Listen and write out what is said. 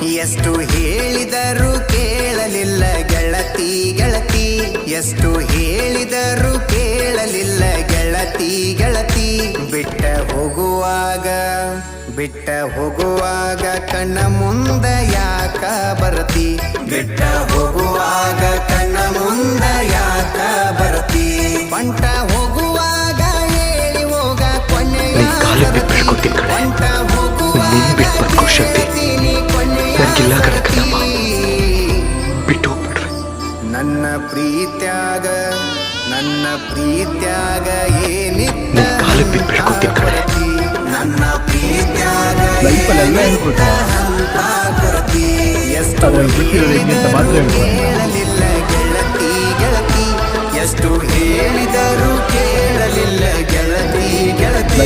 ಎಷ್ಟು ಹೇಳಿದರೂ ಕೇಳಲಿಲ್ಲ ಗೆಳತಿ ಗೆಳತಿ, ಎಷ್ಟು ಹೇಳಿದರೂ ಕೇಳಲಿಲ್ಲ ಗೆಳತಿ ಗೆಳತಿ. ಬಿಟ್ಟ ಹೋಗುವಾಗ ಕಣ್ಣ ಮುಂದ ಯಾಕ ಬರತಿ, ಬಿಟ್ಟ ಹೋಗುವಾಗ ಕಣ್ಣ ಮುಂದ ಯಾಕ ಬರತಿ. ಬಂಟ ಹೋಗುವಾಗ ಹೇಳಿ ಹೋಗ ಕೊನೆಯ ಬಂಟ ಹೋಗುವಾಗ ಹೇಳ್ತೀನಿ ಕೊನೆಯ ಬಿಟ್ಟು ಹೋಗ್ಬಿಡ್ರಿ. ನನ್ನ ಪ್ರೀತ್ಯಾಗ ಏನಿತ್ತ ಕೊರತಿ, ನನ್ನ ಪ್ರೀತ್ಯಾಗ ಏನಿತ್ತ ಹಂತ ಕೊರತಿ. ಎಷ್ಟು ಕೇಳಲಿಲ್ಲ ಗೆಳತಿ ಗೆಳತಿ, ಎಷ್ಟು ಹೇಳಿದರೂ ಕೇಳಲಿಲ್ಲ ಗೆಳತಿ ಗೆಳತಿ.